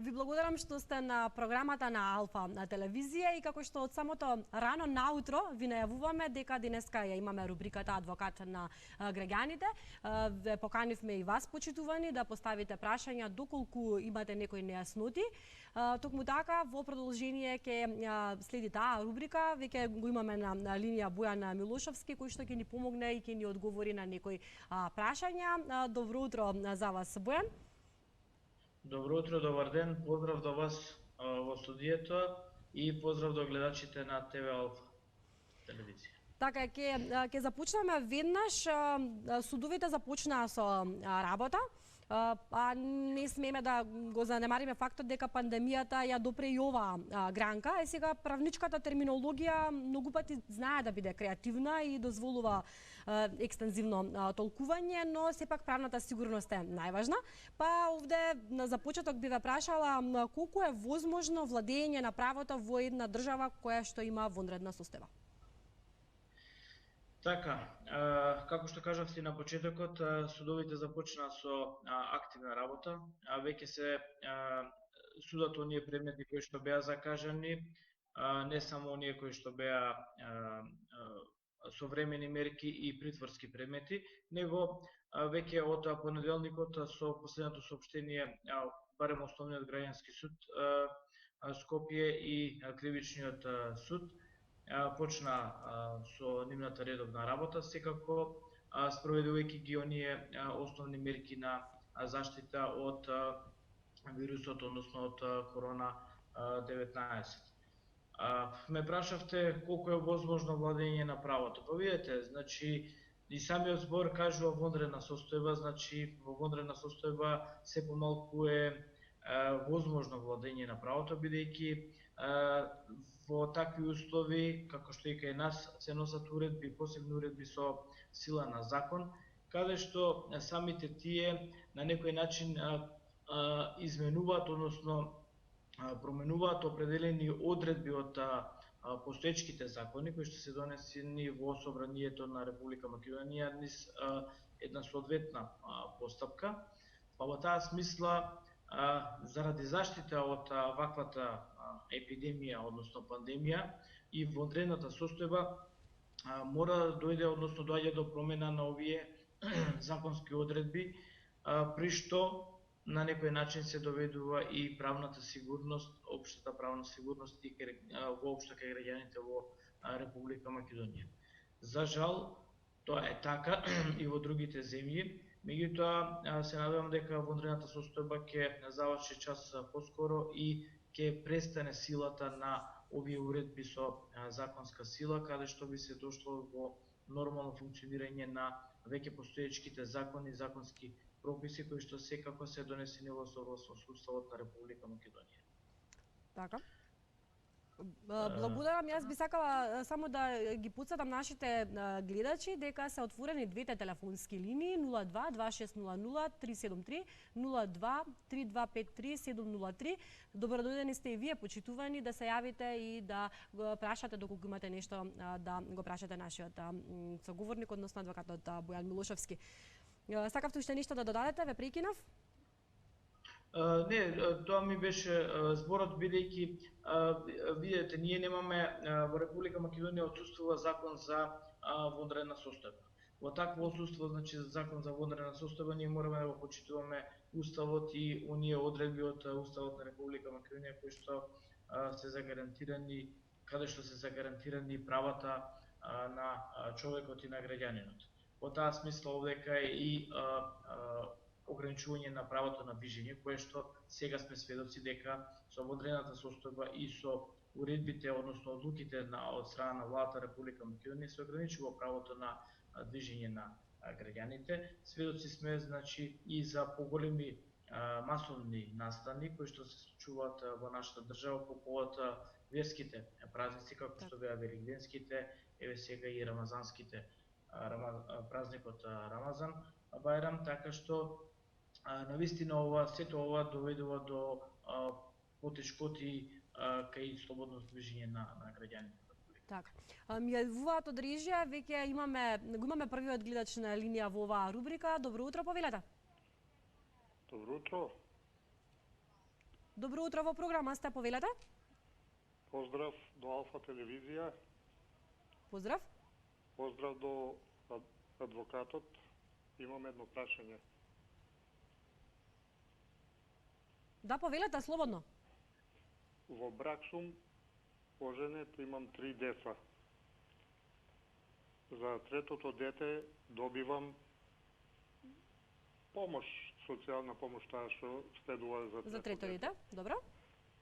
Ви благодарам што сте на програмата на Алфа на телевизија и како што од самото рано наутро ви најавуваме дека денеска ја имаме рубриката Адвокат на граѓаните. Ве поканивме и вас, почитувани, да поставите прашања доколку имате некои нејасноти. Токму така, во продолжение ќе следи таа рубрика, веќе го имаме на линија Бојан Милошовски, кој што ќе ни помогне и ќе ни одговори на некои прашања. Добро утро за вас, Бојан. Добро утро, добар ден, поздрав до вас во студието и поздрав до гледачите на ТВ Алфа телевизија. Така, ќе започнеме веднаш. Судовите започнаа со работа, а не смееме да го занемариме фактот дека пандемијата ја допре и оваа гранка. Е сега правничката терминологија многу пати знае да биде креативна и дозволува екстензивно толкување, но сепак правната сигурност е најважна. Па овде на започеток би ве прашала колку е возможно владење на правото во една држава која што има вонредна состојба? Така, како што кажавте на почетокот, судовите започнаа со активна работа, веќе се судат оние предмети кои што беа закажани, не само оние кои што беа современи мерки и притворски предмети, него веќе од понеделникот со последното соопштение, барем Основниот граѓански суд Скопје и Кривичниот суд почна со нивната редовна работа, секако спроведувајќи ги оние основни мерки на заштита од вирусот, односно од корона-19. Ме прашавте колку е возможно владење на правото. Па видете, значи и самиот збор кажува вонредна состојба, значи во вонредна состојба се помалку е возможно владење на правото, бидејќи во такви услови, како што и кај нас, се носат уредби, посебни уредби со сила на закон, каде што самите тие на некој начин изменуваат, односно променуваат определени одредби од постоечките закони кои што се донесени во Собранието на Република Македонија низ една соодветна постапка. Па во таа смисла, заради заштита од ваквата епидемија, односно пандемија и вонредната состојба, мора да дојде, односно доаѓа до промена на овие законски одредби, при што на некој начин се доведува и правната сигурност, општата правна сигурност и воопшто кај граѓаните во Република Македонија. За жал, тоа е така и во другите земји, меѓутоа се надевам дека вонредната состојба ќе заврши час поскоро и ќе престане силата на овие уредби со законска сила, каде што би се дошло во нормално функционирање на веќе постоечките закони, законски прописи кои што секако се донесени во согласно со Уставот на Република Македонија. Така. Благодарам. Јас би сакала само да ги потсетам нашите гледачи дека се отворени двете телефонски линии 02 2600 373 02 3253 703. Добродојдени сте и вие, почитувани, да се јавите и да го прашате доколку имате нешто да го прашате нашиот соговорник, односно адвокатот Бојан Милошовски. Сакавте уште нешто да додадете, ве прекинав? Не, тоа ми беше зборот, бидејќи видете, ние немаме во Република Македонија отсуствува закон за вонредна состојба. Во такво отсуство, значи закон за вонредна состојба, ние мораме да го почитуваме Уставот и оние одредби од Уставот на Република Македонија кои што се загарантирани, каде што се загарантирани правата на човекот и на граѓанинот. Во таа смисла овдека е и ограничување на правото на движење, кое што сега сме сведоци дека со вонредната состојба и со уредбите, односно одлуките од страна на владата Република Македонија се ограничува правото на движење на граѓаните. Сведоци сме, значи, и за поголеми масовни настани кои што се случуваат во нашата држава по повод верските празници, како што беа велигденските, еве сега и рамазанските празникот Рамазан, Бајрам, така што навистина сето ова доведува до потешкоти кај слободно движење на граѓаните. Така. Ми јавуваат од режија, веќе имаме првиот гледач на линија во оваа рубрика. Добро утро, повелете. Добро утро. Добро утро, во програма сте, повелете. Поздрав до Алфа телевизија, Поздрав. поздрав до адвокатот. Имам едно прашање. Да, повелете, слободно. Во брак сум оженет, имам 3 деца. За третото дете добивам помош, социјална помош, таа што следува За трето дете, добро.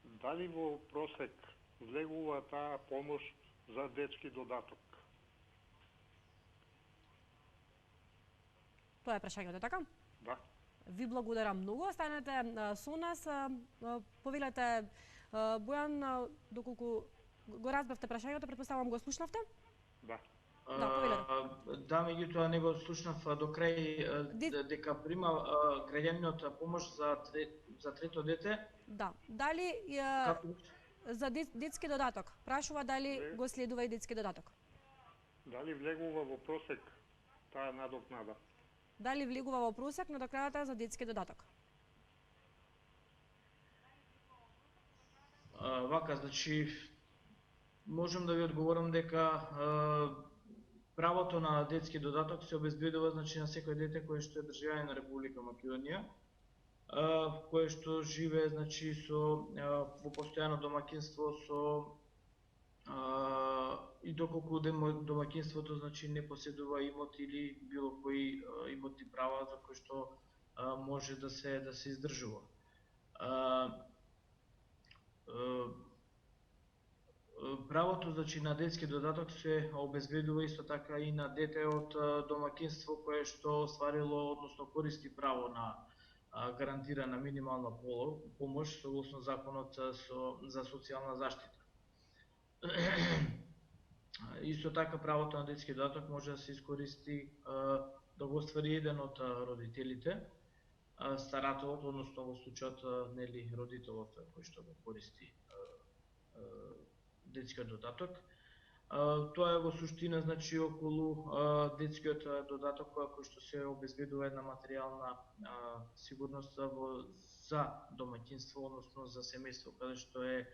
Дали во просек влегува таа помош за детски додаток? Тоа е прашањето, така? Да. Ви благодарам многу, останете со нас. Повелете, Бојан, доколку го разбравте прашањето, претпоставам го слушнавте? Да. Да, повелете. Да, меѓутоа не го слушнав до крај дека прима граѓанинот помош за трето дете. Да. Дали Како? за детски додаток? Прашува дали го следува и детски додаток? Дали влегува во просек таа надокнада? Дали влегува во просек надокнадата за детски додаток? Вака, значи, можам да ви одговорам дека правото на детски додаток се обезбедува, значи, на секој дете кое што е државјанин на Република Македонија, кое што живее, значи, во постојано домаќинство и доколку домаќинството, значи, не поседува имот или било кои имотни права за кои што може да се издржува. Правото, значи, на детски додаток се обезбедува исто така и на дете од домаќинство кое што остварило, односно користи право на гарантирана минимална помош согласно законот за социјална заштита. Исто така правото на детски додаток може да се искористи да го оствари еден од родителите, старателот, односно во случајот нели родителот кој што го користи детскиот додаток. Тоа е во суштина, значи, околу детскиот додаток кој што се обезбедува една материјална сигурност за домаќинство, односно за семејство, каде што е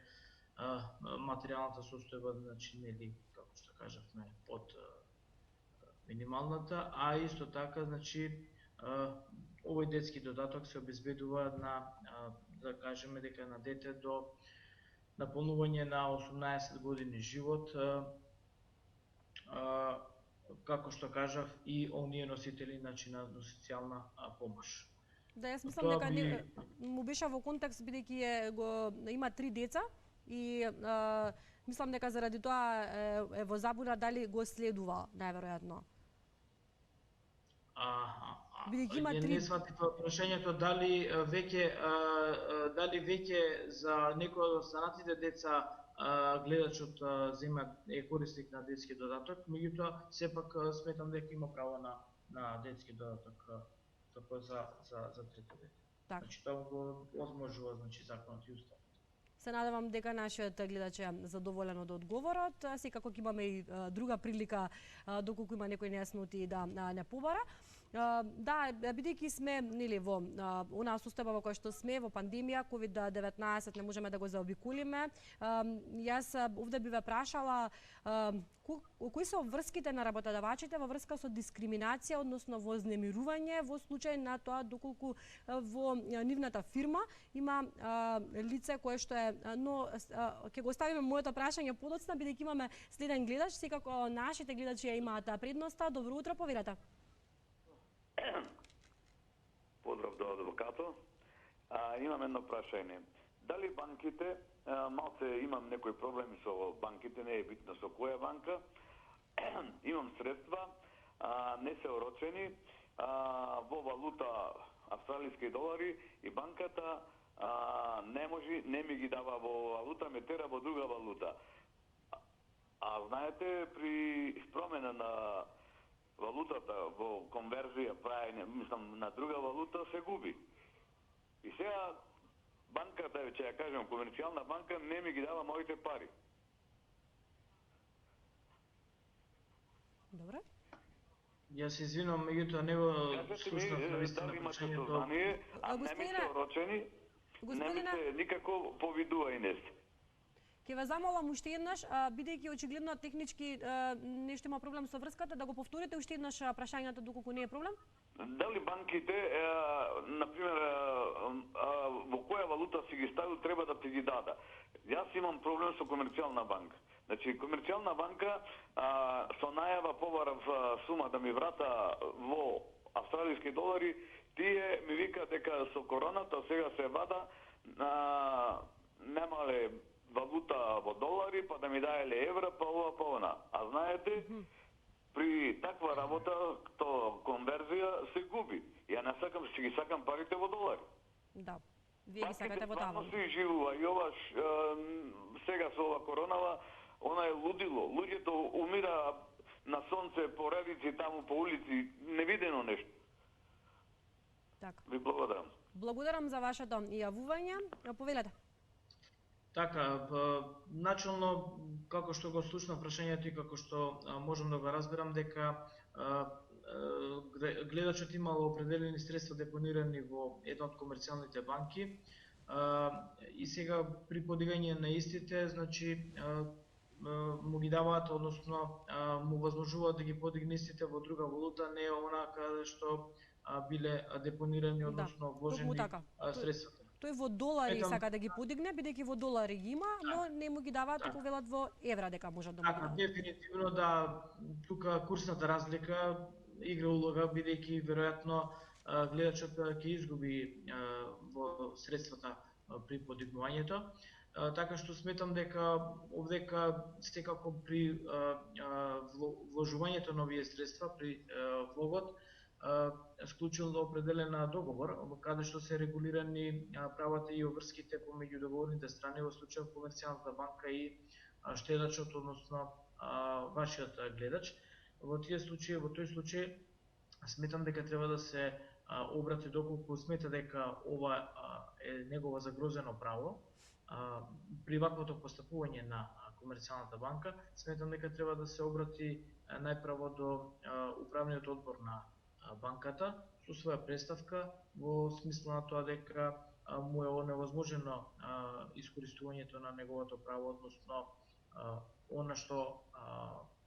материјалната состојба, значи, нели, како што кажавме, под минималната, а исто така, значи, овој детски додаток се обезбедува на, да кажеме дека на дете до наполнување на 18 години живот, како што кажав, и оние носители, значи, на социјална помош. Да, јас мислам дека му беше во контекст бидејќи има 3 деца и мислам дека заради тоа е во забуна дали го следува најверојатно. Бидејќи има 3. Не сватив прашањето дали веќе за некој од останатите деца гледачот е корисник на детски додаток, меѓутоа сепак сметам дека има право на детски додаток за трето дете. Значи тоа го возможува, значи, законот и уставот. Се надевам дека нашиот гледач е задоволен од одговорот. Секако ќе имаме и друга прилика доколку има некои нејасноти да не побара. Да, бидејќи сме нели во онаа состојба во која што сме во пандемија COVID-19, не можеме да го заобиколиме. Јас овде би ве прашала кои се врските на работодавачите во врска со дискриминација, односно вознемирување во случај на тоа доколку во нивната фирма има лице кое што е, но ќе го оставиме моето прашање подоцна бидејќи имаме следен гледач, секако нашите гледачи имаат предноста. Добро утро, повелете. Поздрав до адвокато. Имам едно прашање. Дали банките, малце имам некои проблеми со банките, не е битно со која банка, имам средства, не се орочени, во валута австралиски долари и банката не ми ги дава во валута, ме тера во друга валута. А знаете, при промена на валутата во конверзија, прајање, мислам, на друга валута се губи. И сега банката, ќе ја кажем, комерцијална банка, не ми ги дава моите пари. Добре. Јас се извинувам, меѓутоа не го слушнав навистина дали имате прашањето. сознание, а не ми се орочени, Не ми Господине, се никако повидува Инес. ќе ве замолам уште еднаш, бидејќи очигледно технички нешто има проблем со врската, да го повторите уште еднаш прашањето доколку не е проблем? Дали банките, например, во која валута си ги ставил, треба да ти ги дада? Јас имам проблем со Комерцијална банка. Значи, Комерцијална банка со најава побарав сума да ми врата во австралиски долари, тие ми вика дека со короната сега се вада, немале валута во долари, па да ми даеле евра, па ова, па она. А знаете, при таква работа, то конверзија се губи. Ја не сакам, си ги сакам парите во долари. Да. Вие ги сакате во таа валута. Си живува и ова сега со ова коронава, она е лудило. Луѓето умира на сонце, по ревици, таму по улици, невидено нешто. Така. Ви благодарам. Благодарам за вашето јавување. Повелете. Така, начално, како што го слушнав прашањето и како што можам да го разберам, дека гледачот имал определени средства депонирани во една од комерцијалните банки и сега при подигање на истите, значи, му ги даваат, односно му возможуваат да ги подигне истите во друга валута, не она каде што биле депонирани, односно вложени средствата. Тој во долари сака да ги подигне, бидејќи во долари ги има, но не му ги даваат, туку велат во евра дека можат да му ги Така, даваат. дефинитивно да, тука курсната разлика игра улога, бидејќи веројатно гледачот ќе изгуби во средствата при подигнувањето. Така што сметам дека овдека секако при вложувањето на овие средства, при влогот, склучил определена договор, каде што се регулирани правата и обврските помеѓу договорните страни, во случајот Комерцијалната банка и штедачот, односно вашиот гледач. Во тој случај, сметам дека треба да се обрати доколку смета дека ова е негово загрозено право. При ваквото постапување на Комерцијалната банка, сметам дека треба да се обрати најпрво до управниот одбор на банката со своја представка во смисла на тоа дека му е оневозможено искористувањето на неговото право, односно она што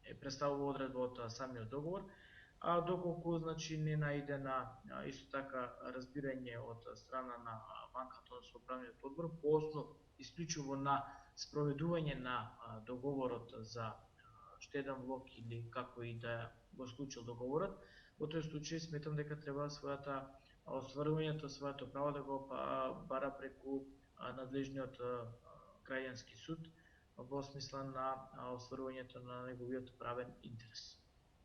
е представува одредба од самиот договор, а доколку значи не најде на исто така разбирање од страна на банката, односно управниот одбор, по основ исклучиво на спроведување на договорот за штеден влог или како и да го склучил договорот, во тој случај сметам дека треба своето право да го бара преку надлежниот крајански суд во смисла на остварувањето на неговиот правен интерес.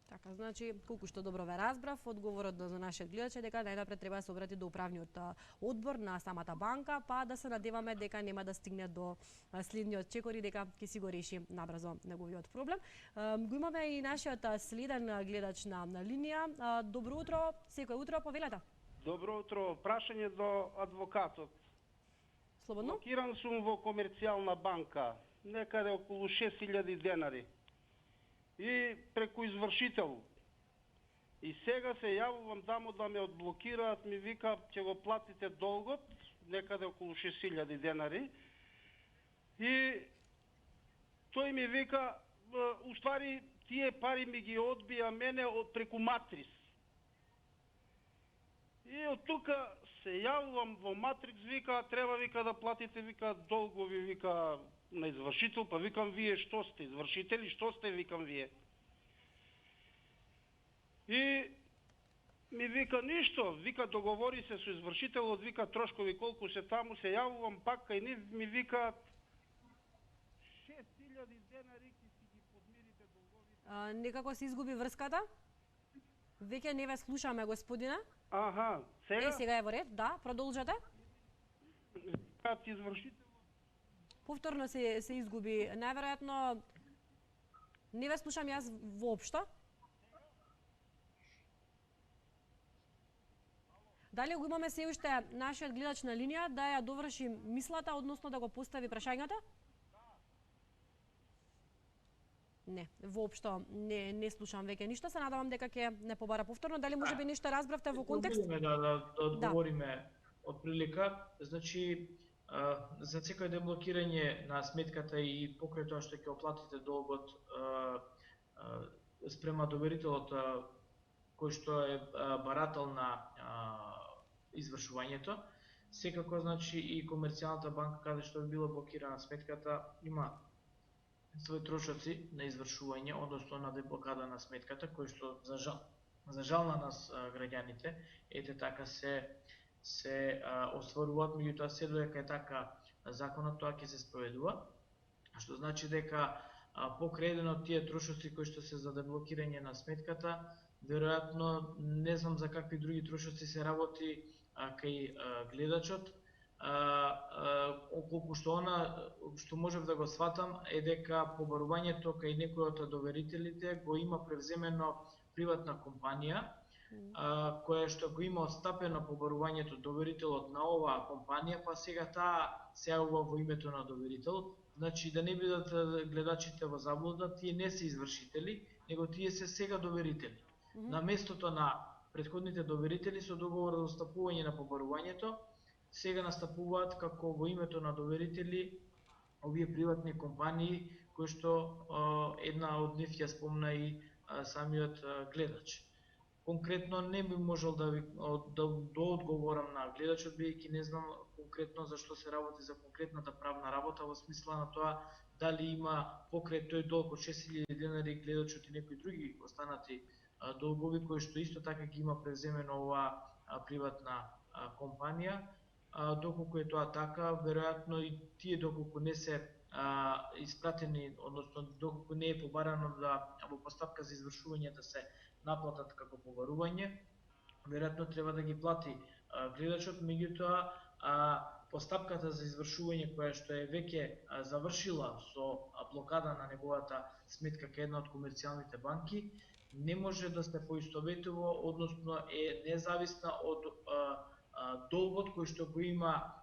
Така, значи, колку што добро ве разбрав, одговорот за нашиот гледач е дека најнапред треба да се обрати до управниот одбор на самата банка, па да се надеваме дека нема да стигне до следниот чекор и дека ќе си го реши набрзо неговиот проблем. Го имаме и нашиот следен гледач на линија. Добро утро, секој утро, повелете. Добро утро, прашање до адвокатот. Слободно. Блокиран сум во Комерцијална банка, некаде околу 6000 денари. И преку извршител. И сега се јавувам таму да ме одблокираат, ми вика ќе го платите долгот, некаде околу 6000 денари. И тој ми вика, уствари тие пари ми ги одбија мене преку Матрис. И од тука се јавувам во Матрикс, вика, треба вика да платите вика долгови вика на извршител, па викам вие што сте извршители, што сте викам вие. И ми вика ништо, вика договори се со извршителот, вика трошкови колку се таму, се јавувам пак кај нив, ми вика 6000 денари ќе си ги подмирите долговите. Некако се изгуби врската. Веќе не ве слушаме, господине. Аха, сега? Сега е во ред, да, продолжете. Извршител повторно се изгуби. Најверојатно не ве слушам јас воопшто. Дали го имаме се уште нашиот гледач на линија да ја доврши мислата, односно да го постави прашањето? Не, воопшто не слушам веќе ништо. Се надевам дека ќе не побара повторно. Дали можеби нешто разбравте во контекст? Да одговориме од прилика, значи за секој деблокирање на сметката и покрај тоа што ќе оплатите долгот спрема доверителот кој што е барател на извршувањето, секако значи и комерцијалната банка каде што би било блокирана сметката има своји трошоци на извршување, односно на деблокада на сметката, кој што за жал на нас граѓаните, ете така се остваруваат, меѓутоа се додека е така законот, тоа ќе се спроведува, што значи дека покрај еден од тие трошоци кои што се за деблокирање на сметката, веројатно не знам за какви други трошоци се работи кај гледачот, колку што што можев да го сватам е дека побарувањето кај некој од доверителите го има превземено приватна компанија, која што го има отстапено побарувањето доверителот на оваа компанија, па сега таа се јавува во името на доверител, значи да не бидат гледачите во заблуда, тие не се извршители, него тие се сега доверители. На местото на претходните доверители со договор за отстапување на побарувањето, сега настапуваат како во името на доверители овие приватни компании, кои што една од нив ја спомна и самиот гледач. Конкретно не би можел да одговорам на гледачот, бидејќи не знам конкретно зашто се работи за конкретната правна работа, во смисла на тоа дали има покрај тој долг од 6000 денари гледачот и некои други останати долгови кои што исто така ги има преземено оваа приватна компанија. Доколку е тоа така, веројатно и тие доколку не се испратени, односно доколку не е побарано да во постапка за извршување да се наплатат како побарување, веројатно треба да ги плати гледачот, меѓутоа постапката за извршување која што е веќе завршила со блокада на неговата сметка кај една од комерцијалните банки, не може да се поистоветува, односно е независна од долгот кој што го има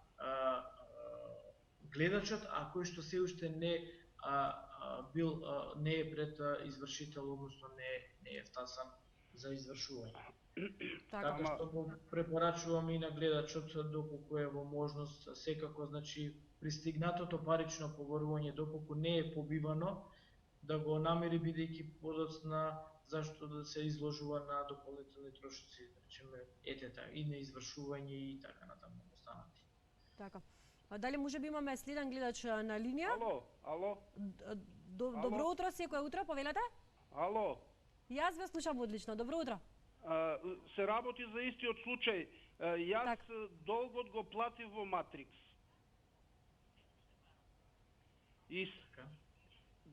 гледачот, а кој што се уште не е пред извршител, односно не е втасан за извршување. Така што го препорачувам и на гледачот, доколку е во можност, секако, значи, пристигнатото парично побарување, доколку не е побивано, да го намери, бидејќи подоцна зашто да се изложува на дополнителни трошоци, речеме, етета, и на извршување и така натаму останати. Така. Дали може би имаме следен гледач на линија? Ало? Добро утро, секој утро, повелете? Ало? Јас ве слушам одлично, добро утро. Се работи за истиот случај. Јас долгот го платив во Матрикс.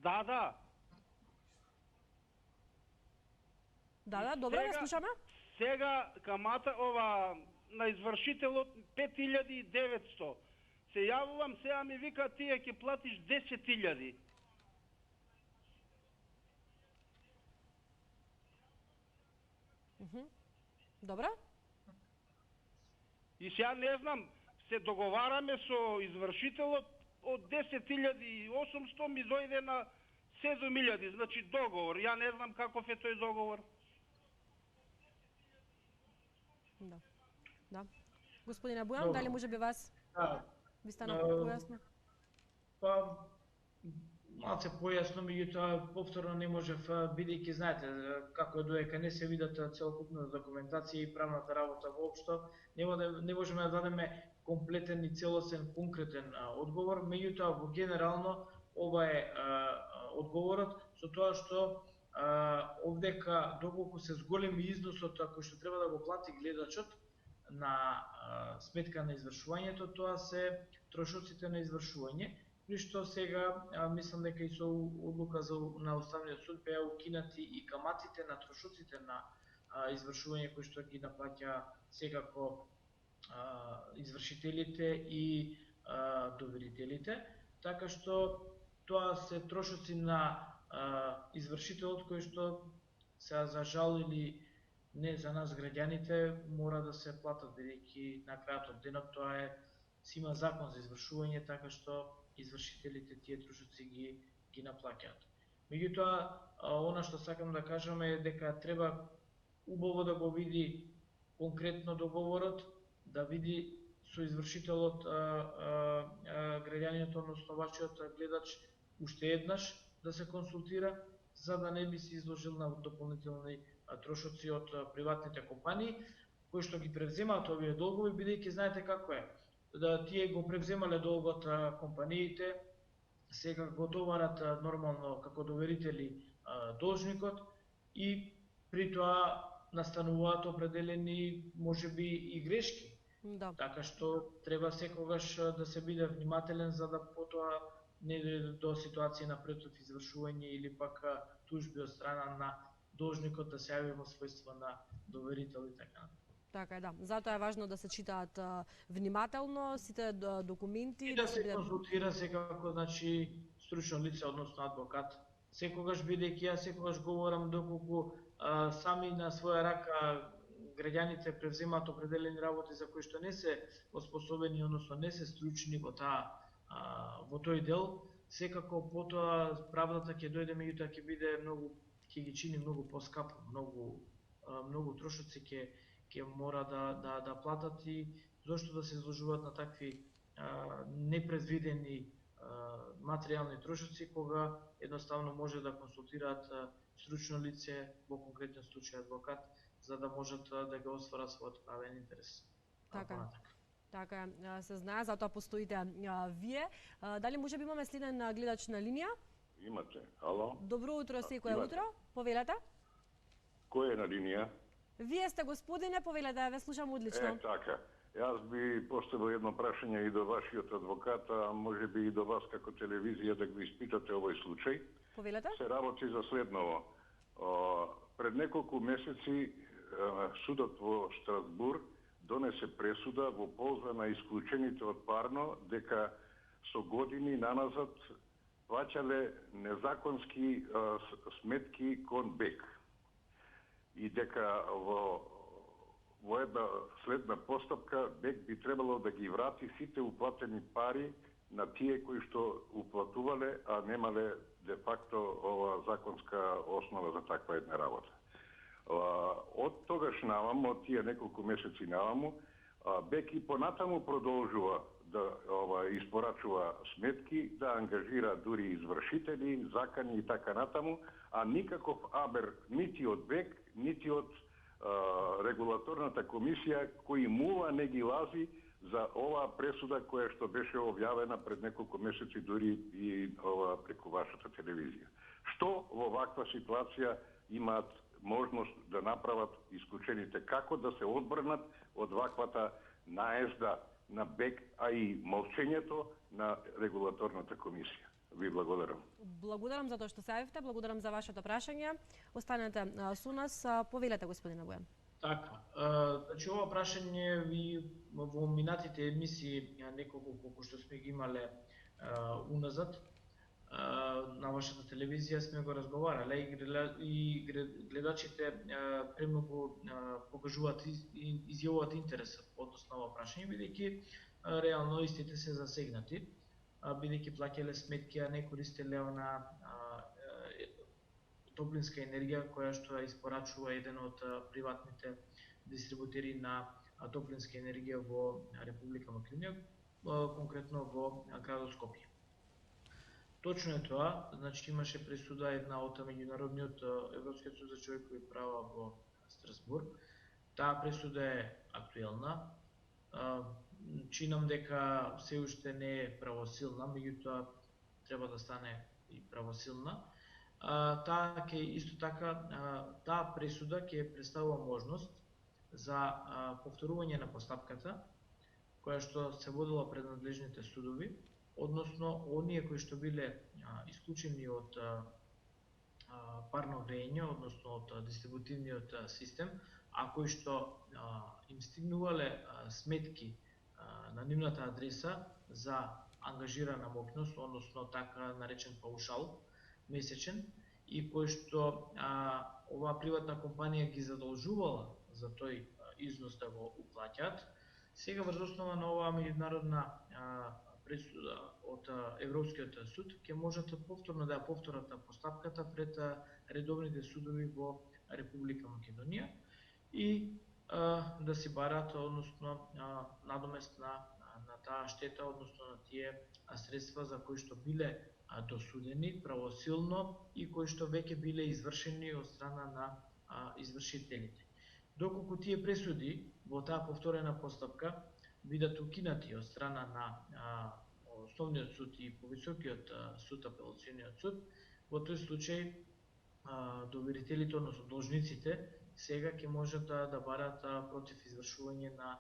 Да. Да, добро, ве слушаме. Сега камата на извршителот 5900. Се јавувам, сега ми вика тие ќе платиш 10.000. Добро. И сега не знам, се договараме со извршителот од 10.800 ми дојде на 7.000, значи договор. Ја не знам каков е тој договор. Да. Господине Бујан, дали може би вас ви стана појасно? Па, малце појасно, меѓутоа повторно не можев, бидејќи знаете како е додека не се видат целокупната документација и правната работа воопшто, не можеме да дадеме комплетен и целосен конкретен одговор, меѓутоа во генерално ова е одговорот со тоа што овдека доколку се зголеми износот кој што треба да го плати гледачот на сметка на извршувањето, тоа се трошоците на извршување, при што сега мислам дека и со одлука на Уставниот суд беа укинати и каматите на трошоците на извршување кои што ги наплаќа секако извршителите и доверителите, така што тоа се трошоци на извршителот кои што се за жал или не за нас граѓаните мора да се платат, бидејќи на крајот од денот тоа си има закон за извршување, така што извршителите тие трошоци ги наплаќаат. Меѓутоа, она што сакам да кажам е дека треба убаво да го види конкретно договорот, да види со извршителот граѓаниот, односно вашиот гледач, уште еднаш да се консултира, за да не би се изложил на дополнителни трошоци од приватните компании, кои што ги превземаат овие долгови, бидејќи знаете како е. Да тие го превземале долгот компаниите, сега го товарат нормално како доверители должникот и при тоа настануваат определени можеби и грешки. Да. Така што треба секогаш да се биде внимателен за да потоа не дојде до ситуација на претод извршување или пак тужби од страна на должникот да се јави во својство на доверител и така натаму. Така е, да. Затоа е важно да се читаат внимателно сите документи И да се консултира секако, значи, стручно лице, односно адвокат. Секогаш, бидејќи јас секогаш говорам доколку сами на своја рака граѓаните превземаат определени работи за кои што не се оспособени, односно не се стручни во тој дел, секако потоа правдата ќе дојде, меѓутоа ќе биде многу, ќе ги чини многу поскапо, многу трошоци ќе мора да платат и зошто да се изложуваат на такви непредвидени материјални трошоци, кога едноставно може да консултираат стручно лице, во конкретен случај адвокат, за да можат да го остварат својот правен интерес. Така се знае, затоа постоите вие. Дали може би имаме следен гледач на линија? Имате. Ало? Добро утро, секој утро. Повелете. Кој е на линија? Вие сте, господине, повелете, ве слушам одлично. Така. Јас би поставил едно прашање и до вашиот адвокат, а може би и до вас како телевизија да го испитате овој случај. Повелете. Се работи за следново. Пред неколку месеци судот во Страсбур донесе пресуда во полза на исклучените од парно дека со години наназад плаќале незаконски сметки кон БЕК. И дека во една следна постапка БЕК би требало да ги врати сите уплатени пари на тие кои што уплатувале, а немале де факто ова законска основа за таква една работа. Од тогаш наваму, од тие неколку месеци наваму, БЕК и понатаму продолжува да испорачува сметки, да ангажира дури извршители, закани и така натаму, а никаков абер нити од БЕК, нити од регулаторната комисија кој мува не ги лази за оваа пресуда која што беше објавена пред неколку месеци дури и преку вашата телевизија. Што во ваква ситуација имаат можност да направат исклучените, како да се одбранат од ваквата наезда на БЕК, а и молчењето на регулаторната комисија. Ви благодарам. Благодарам за тоа што се јавивте, благодарам за вашето прашање. Останете со нас, повелете господине Бојан. Така, значи ова прашање ви во минатите емисии неколку колку што сме ги имале уназад на вашата телевизија сме го разговарале и гледачите премногу покажуваат и изјавуваат интерес односно ова прашање, бидејќи реално истите се засегнати, бидејќи плаќале сметки, а не користеле на топлинска енергија која што ја испорачува еден од приватните дистрибутери на топлинска енергија во Република Македонија, конкретно во градот Скопје. Точно е тоа, значи имаше пресуда една од меѓународниот Европскиот суд за човекови права во Страсбур. Таа пресуда е актуелна. Чинам дека се уште не е правосилна, меѓутоа треба да стане и правосилна. Таа ќе исто така таа пресуда ќе представува можност за повторување на постапката која што се водила пред надлежните судови, односно оние кои што биле исклучени од парно грејење, односно од дистрибутивниот систем, а кои што им стигнувале сметки на нивната адреса за ангажирана мокност, односно така наречен паушал месечен, и кој што оваа приватна компанија ги задолжувала за тој износ да го уплаќаат, сега врз основа на оваа меѓународна пресуда од Европскиот суд ќе можат повторно да ја повторат постапката пред редовните судови во Република Македонија и да си барат, односно надомест на таа штета, односно на тие средства за кои што биле досудени правосилно и кои што веќе биле извршени од страна на извршителите. Доколку тие пресуди во таа повторена постапка бидат укинати од страна на Основниот суд и повисокиот суд, Апелациониот суд, во тој случај доверителите, односно должниците, сега ќе можат да барат против извршување на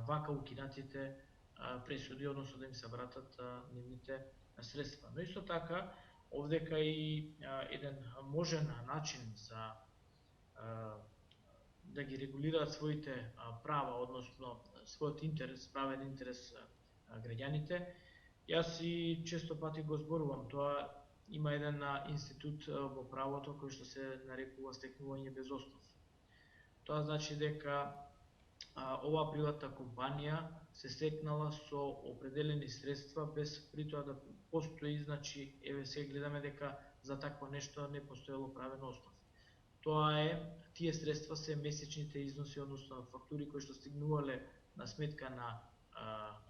вака укинатите пресуди, односно да им се вратат нивните средства. Но исто така, овдека и еден можен начин за да ги регулираат своите права, односно својот интерес, правен интерес граѓаните. Јас и често пати го зборувам тоа, има еден институт во правото кој што се нарекува стекнување без основ. Тоа значи дека оваа приватна компанија се стекнала со определени средства без при тоа да постои, значи еве се гледаме дека за такво нешто не постоело правен основ. Тоа е, тие средства се месечните износи, односно фактури кои што стигнувале на сметка на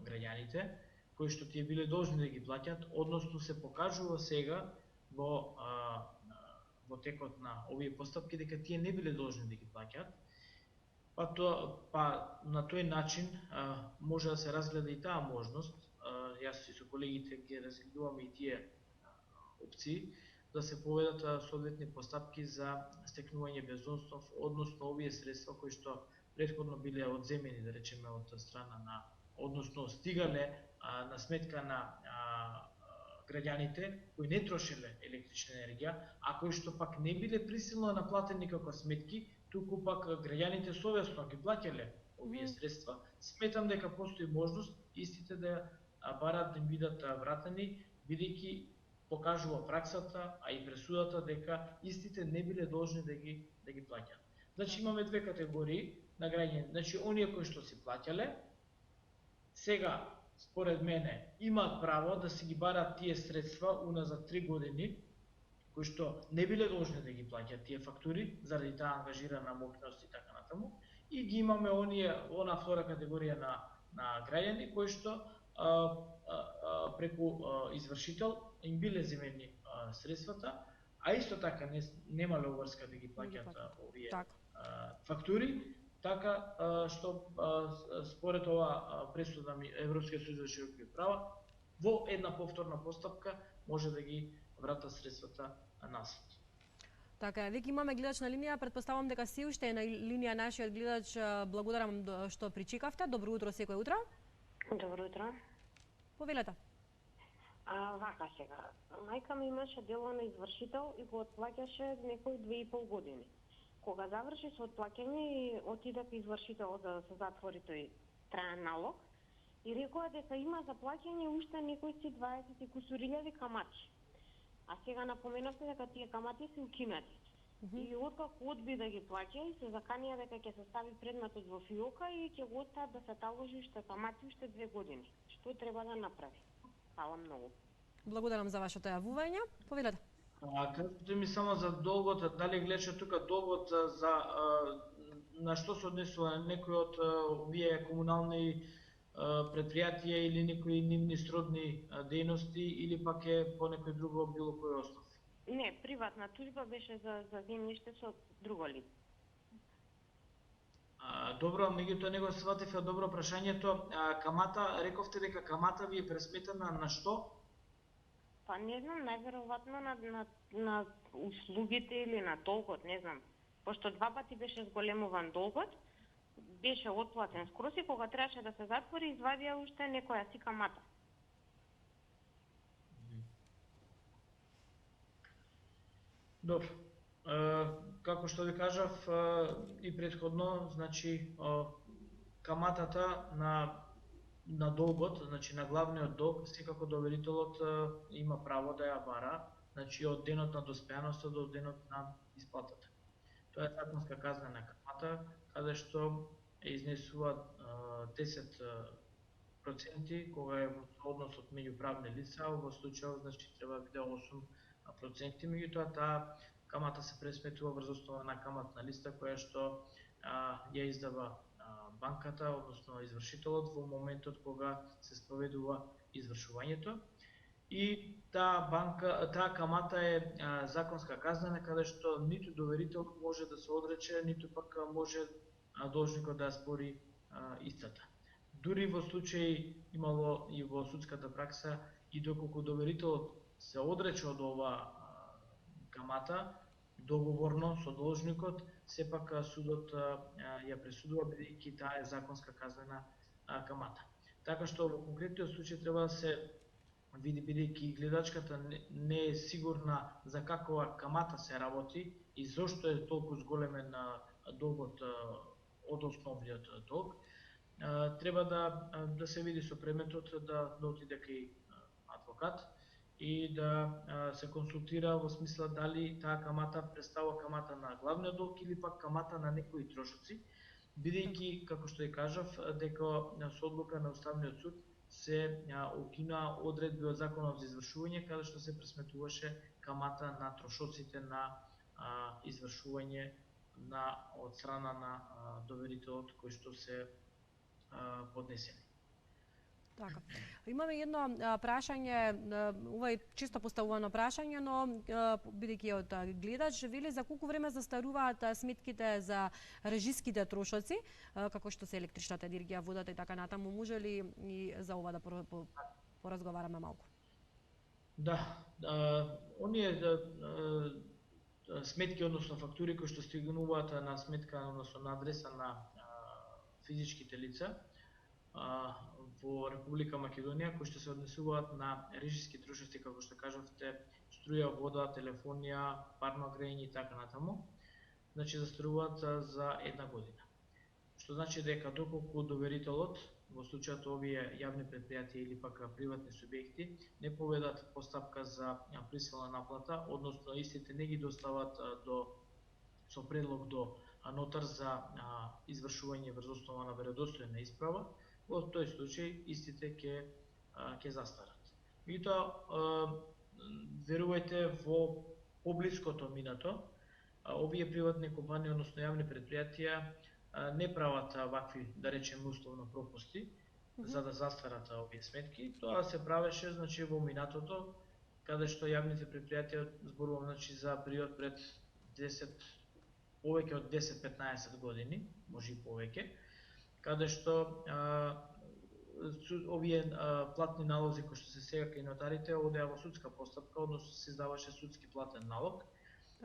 граѓаните, кои што тие биле должни да ги плаќат, односно се покажува сега во текот на овие постапки дека тие не биле должни да ги плаќат. На тој начин може да се разгледа и таа можност. Јас и со колегите ги разгледуваме и тие опции, да се поведат соодветни постапки за стекнување без основ, односно овие средства кои што претходно биле одземени, да речеме, од страна на, односно стигале на сметка на граѓаните кои не трошеле електрична енергија, а кои што пак не биле присилно наплатени како сметки, туку пак граѓаните совесно ги плаќале овие средства. Сметам дека постои можност истите да барат да им бидат вратени, бидејќи покажува праксата, а и пресудата дека истите не биле должни да ги плаќат. Значи имаме две категории на граѓани. Значи оние кои што си плаќале, сега според мене имаат право да си ги барат тие средства уназад 3 години, кои што не биле должни да ги плаќат тие фактури заради таа ангажирана мокност и така натаму, и ги имаме она втора категорија на граѓани кои што преку извршител им биле земени средствата, а исто така немале обврска да ги плаќат овие фактури, така што според ова пресуда Европскиот суд за човекови права во една повторна постапка може да ги врата средствата назад. Така, веќе имаме гледач на линија, претпоставам дека се уште е на линија нашиот гледач. Благодарам што причекавте. Добро утро секој утро. Добро утро. Повелете. Вака сега. Мајка ми имаше дело на извршител и го отплаќаше некои 2,5 години. Кога заврши со отплаќање и отиде кај извршител за да се затвори тој траен налог, и рекоа дека има за плаќање уште некои 20 и кусури илјади камати. А сега напоменавте дека тие камати се укинати. И откако одби да ги плаќа и се заканија дека ќе се стави предметот во фиока и ќе го остават да се таложи уште камати уште 2 години. Што треба да направи? Фала многу. Благодарам за вашето јавување. Повелете. Кажете ми само за долгот, дали гледаше тука долгот за на што се однесува некои од овие комунални предпријатија или некои нивни сродни дејности или пак е по некој друго било кој основ? Не, приватна тужба беше за земјиште со друго лице. Добро, меѓутоа не го сватив добро прашањето. Камата, рековте дека камата ви е пресметана на што? Па не знам, најверојатно на услугите или на долгот, не знам. Пошто 2 пати беше зголемуван долгот, беше отплатен скрос и кога требаше да се затвори, извадија уште некоја си камата. Добро. Како што ви кажав и претходно, значи каматата на долгот, значи на главниот долг, секако доверителот има право да ја бара, значи од денот на доспеаноста до денот на исплатата. Тоа е законска казнена камата, каде што изнесува 10% кога е во односот меѓу правни лица, во случајот значи треба да биде 8%, меѓутоа таа камата се пресметува врз основа на каматна листа која што ја издава банката, односно извршителот во моментот кога се спроведува извршувањето. И таа камата е законска казна, каде што ниту доверител може да се одрече, ниту пак може должникот да спори истата. Дури во случај имало и во судската пракса, и доколку доверителот се одрече од ова камата, договорно со должникот, сепак судот ја пресудува бидејќи таа е законска казнена камата. Така што во конкретниот случај треба да се види, бидејќи гледачката не е сигурна за каква камата се работи и зошто е толку зголемен долгот од основниот долг, треба да се види со предметот, да отиде кај адвокат и да се консултира во смисла дали таа камата представува камата на главниот долг или пак камата на некои трошоци, бидејќи, како што ја кажав, дека со одлука на Уставниот суд се укинаа одредби од Законот за извршување, каде што се пресметуваше камата на трошоците на извршување од страна на доверителот кој што се поднесени. Така. Имаме едно прашање, ова е често поставувано прашање, но бидејќи од гледач, вели за колку време застаруваат сметките за режиските трошоци, како што се електричната енергија, водата и така натаму, може ли и за ова да поразговараме малку? Да, оние сметки, односно фактури кои што стигнуваат на сметка, односно на адреса на физичките лица во Република Македонија, кои што се однесуваат на режиски трошоци, како што кажавте, струја, вода, телефонија, парно грејење и така натаму, значи застаруваат за 1 година. Што значи дека доколку доверителот, во случајот овие јавни предпријатија или пак приватни субјекти, не поведат постапка за присилна наплата, односно истите не ги достават со предлог до нотар за извршување врз основа на веродостојна исправа, во тој случај истите ќе застарат. Меѓутоа, верувајте, во поблиското минато, овие приватни компании, односно јавни предпријатија, не прават вакви, да речеме, условно пропусти, за да застарат овие сметки. Тоа се правеше, значи, во минатото, каде што јавните предпријатија, зборувам, значи, за период пред повеќе од 10-15 години, може и повеќе, каде што овие платни налози кои што се сега кај нотарите одеа во судска постапка, односно се издаваше судски платен налог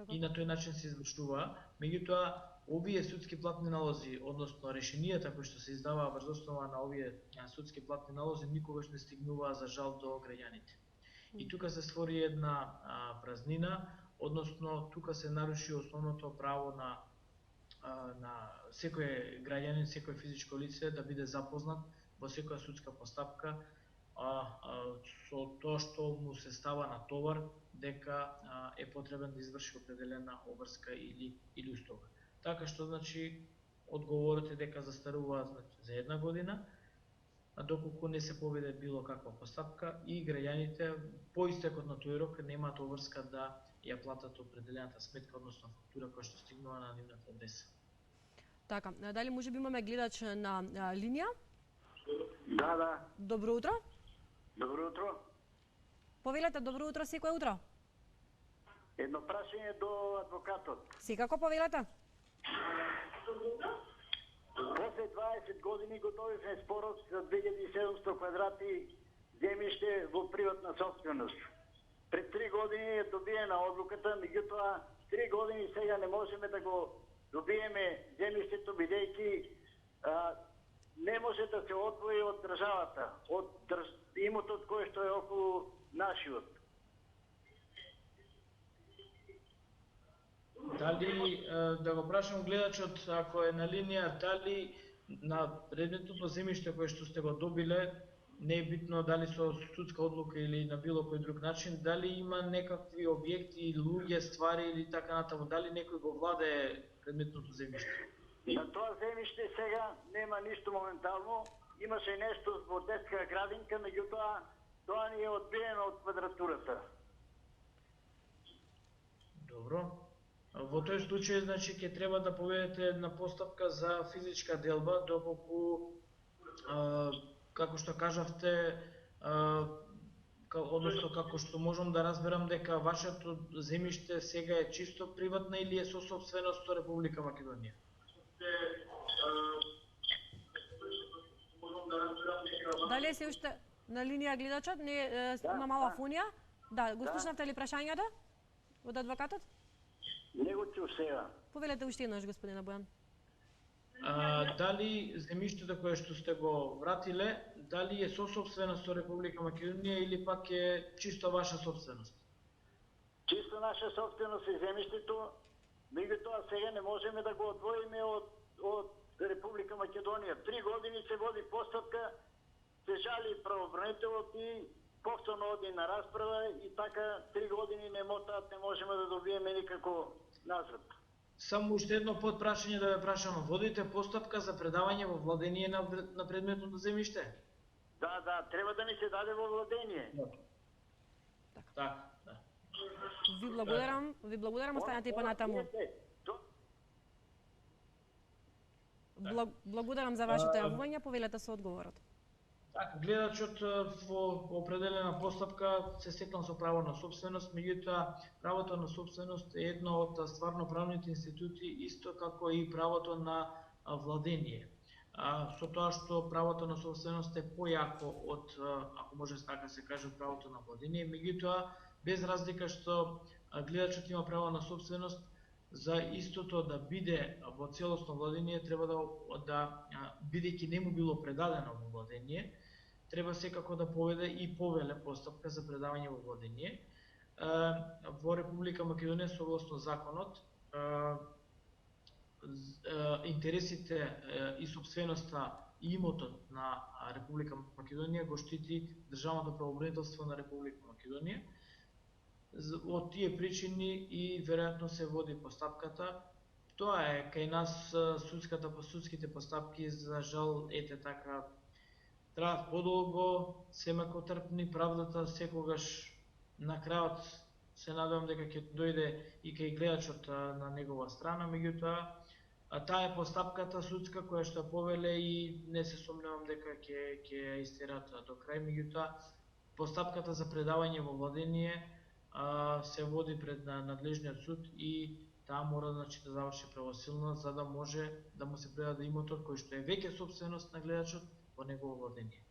и на тој начин се извршува. Меѓутоа, овие судски платни налози, односно решенијата кои што се издаваа врз основа на овие судски платни налози, никогаш не стигнуваа за жал до граѓаните. И тука се створи една празнина, односно тука се наруши основното право на секој граѓанин, секој физичко лице да биде запознат во секоја судска постапка со тоа што му се става на товар дека е потребен да изврши определена обврска или услуга. Така што, значи, одговорот е дека застарува, значи, за 1 година, доколку не се поведе било каква постапка и граѓаните по истекот на тој рок немаат обврска да ја платат определената сметка, односно фактура која што стигнува на нивната адреса. Така, дали може би имаме гледач на линија? Да. Добро утро. Добро утро. Повелете, добро утро, секој утро. Едно прашање до адвокатот. Секако повелете. После 20 години готовивме спорот за 2700 квадрати земјиште во приватна собственост. Пред 3 години е добиена одлуката, меѓутоа 3 години сега не можеме да го добиеме земјиштето, бидејќи не може да се одвои од државата, од имотот кој што е околу нашиот. Дали, да го прашам гледачот, ако е на линија, дали на предметното земјиште кое што сте го добиле, не е битно дали со судска одлука или на било кој друг начин, дали има некакви објекти, луѓе, ствари или така натаму, дали некој го владее предметното земјиште? На тоа земјиште сега нема ништо моментално, имаше нешто во детска градинка, меѓутоа тоа ни е одбиено од квадратурата. Добро. Во тој случај, значи, ќе треба да поведете една постапка за физичка делба, доколку, како што кажавте, односно како што можам да разберам дека вашето земјиште сега е чисто приватна или е со собственост од Република Македонија? Дали се уште на линија гледачот? Не, има мала фунија. Да, го слушнавте ли прашањата од адвокатот? Не го чув сега. Повелете уште еднаш, господине Бојан. Дали земјиштето кое што сте го вратиле, дали е со собственост од Република Македонија или пак е чисто ваша собственост? Чисто наша собственост е земјиштето, меѓутоа сега не можеме да го одвоиме од Република Македонија. 3 години се води постапка, се жали правобранителот и повторно оди на расправа и така 3 години не мотаат, не можеме да добиеме никако назад. Само уште едно подпрашање да ве прашам. Водите постапка за предавање во владение на предметното земјиште? Да, треба да ни се даде во владение. Така, да. Ви благодарам, останете и понатаму. Благодарам за вашето јавување, повелете со одговорот. Така, гледачот во определена постапка се стекнал со право на собственост, меѓутоа правото на собственост е едно од стварно правните институти, исто како и правото на владение. Со тоа што правото на собственост е појако од, ако може така се каже, правото на владение, меѓутоа без разлика што гледачот има право на собственост, за истото да биде во целосно владение треба да бидејќи не му било предадено во владение, треба секако да поведе и повеле постапка за предавање во владение. Во Република Македонија согласно законот интересите и собственоста и имотот на Република Македонија го штити Државното правобранителство на Република Македонија. Од тие причини и веројатно се води постапката. Тоа е кај нас судските постапки, за жал, ете така, траат подолго, се макотрпни, правдата секогаш на крајот се надевам дека ќе дојде и кај гледачот на негова страна, меѓутоа таа е постапката судска која што повеле и не се сомневам дека ќе ја истерат до крај, меѓутоа постапката за предавање во владение се води пред надлежниот суд и таа мора да заврши правосилно за да може да му се предаде имотот кој што е веќе собственост на гледачот во негово владение.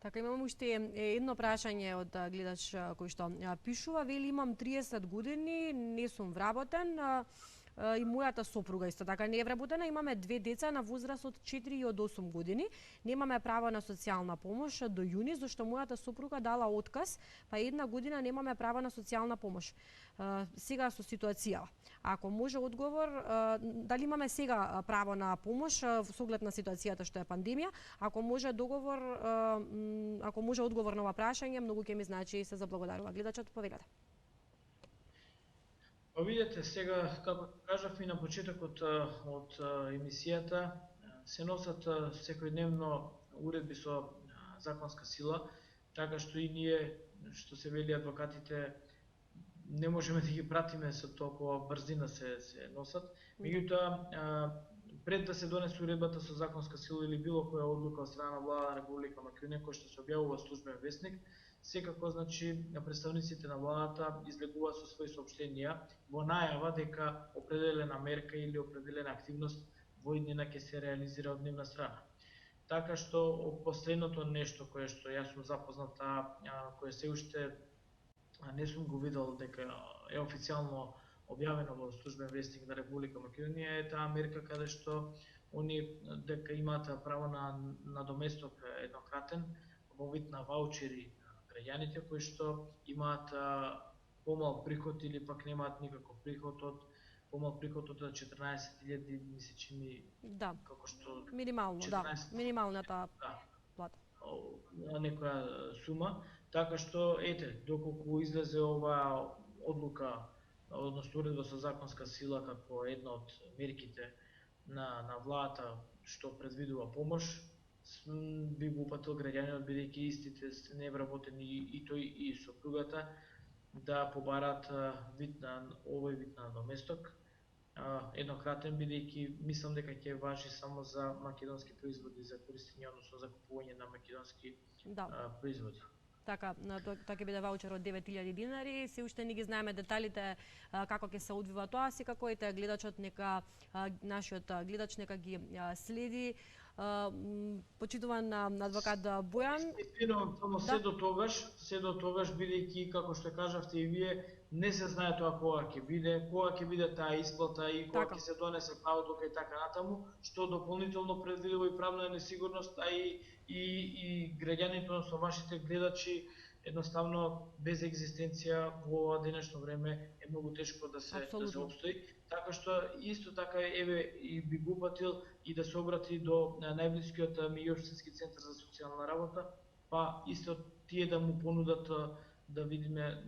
Така, имам уште едно прашање од гледач кој што пишува, вели имам 30 години, не сум вработен, и мојата сопруга исто така не е вработена, имаме 2 деца на возраст од 4 и од 8 години. Немаме право на социјална помош до јуни, зашто мојата сопруга дала отказ, па 1 година немаме право на социјална помош. Сега со ситуацијава. Ако може одговор, дали имаме сега право на помош со оглед на ситуацијата што е пандемија, ако може договор, ако може одговор на ова прашање, многу ќе ми значи и се заблагодарува. Гледачот, повелете. Видете, сега, како кажав и на почетокот од емисијата, се носат секојдневно уредби со законска сила, така што и ние, што се вели адвокатите, не можеме да ги пратиме со толкова брзина се носат. Меѓутоа, пред да се донесе уредбата со законска сила или било која одлука од страна на влада на Република Македонија која што се објавува службен весник, секако, значи, представниците на владата излегуваат со своји соопштенија во најава дека определена мерка или определена активност во иднина ќе се реализира од нивна страна. Така што последното нешто кое што јас сум запозната, кое се уште не сум го видел дека е официјално објавено во службен вестник на Република Македонија, е таа мерка каде што они дека имаат право на доместок еднократен во вид на ваучери граѓаните кои што имаат помал приход или пак немаат никаков приход од помал приход од 14.000 месечни, да, како што минимално, 14, да, минималната плата. Некоја сума, така што ете, доколку излезе оваа одлука, односно уредба со законска сила како една од мерките на владата што предвидува помош, би го упатил граѓанинот, бидејќи истите се невработени и тој и сопругата, да побарат вид на овој вид на доместок, еднократен, бидејќи мислам дека ќе важи само за македонски производи, за користење, односно за купување на македонски производи. Така, тоа ќе биде ваучер од 9000 динари. Се уште не ги знаеме деталите како ќе се одвива тоа, секако и гледачот нека нашиот гледач нека ги следи. Почитуван адвокат Бојан. Естествено, само се до тогаш бидејќи како што кажавте и вие, не се знае тоа кога ќе биде таа исплата и кога ќе се донесе таа одлука и така натаму, што дополнително предвидува и правна несигурност, а и граѓаните, односно вашите гледачи, едноставно без екзистенција во ова денешно време е многу тешко да се обстои. Така што исто така еве и би го упатил и да се обрати до најблискиот меѓуопштински центар за социјална работа, па исто тие да му понудат да видиме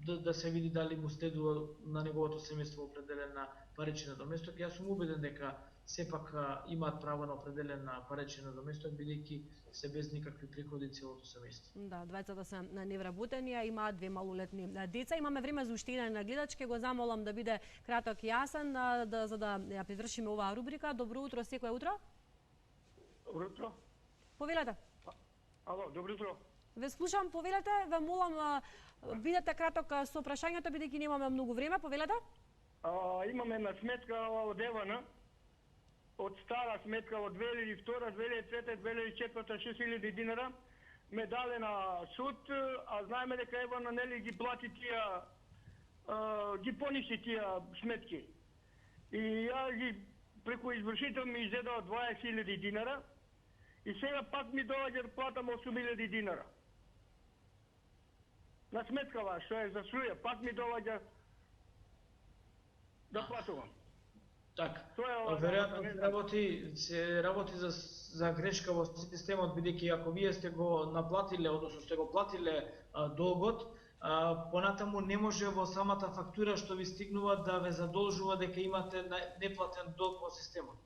да се види дали му следува на неговото семејство определен на паричен доместок. Јас сум убеден дека сепак имаат право на определен паричен доместок, бидејќи се без никакви приходи целото семејство. Да, двајцата се невработени, имаат 2 малолетни деца. Имаме време за уште еден гледач, ќе го замолам да биде краток и јасен, за да ја привршиме оваа рубрика. Добро утро, секој утро. Добро утро. Повелете. Ало, добро утро. Ве слушам, повелете, ве молам бидете краток со прашањето, бидејќи немаме многу време, повелете. Имаме една сметка од Евана, од стара сметка од 2002, 2003, 2004, 6000 динара, ме дале на суд, а знаеме дека Евана нели ги плати тие, ги пониши тие сметки. И ја ги преку извршител ми изедал 20.000 динара, и сега пак ми доаѓа да платам 8.000 динара. На сметкава, што е за струја, пак ми доаѓа да платувам. Така, веројатно се работи за грешка во системот, бидејќи ако вие сте го наплатиле, односно сте го платиле долгот, понатаму не може во самата фактура што ви стигнува да ве задолжува дека имате неплатен долг во системот.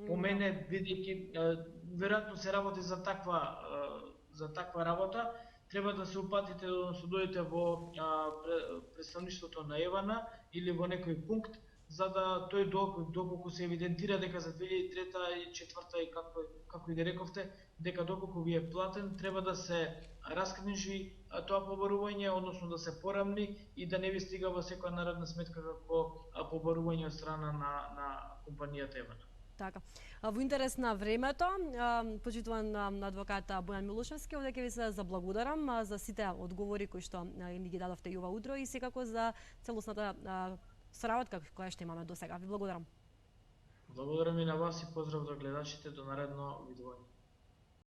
По мене, бидејќи веројатно се работи за таква работа, треба да се упатите, односно дојдете во представништвото на Евана или во некој пункт, за да тој доколку се евидентира дека за 2003 и 2004 и како и да рековте, дека доколку ви е платен, треба да се раскнижи тоа побарување, односно да се порамни и да не ви стига во секоја наредна сметка како побарување од страна на компанијата Евана. Така. Во интерес на времето, почитуван адвокат Бојан Милошевски, овде ќе ви се заблагодарам за сите одговори кои што ни ги дадовте и ова утро и секако за целосната соработка која што имаме до сега. Ви благодарам. Благодарам и на вас и поздрав до гледачите, до наредно видување.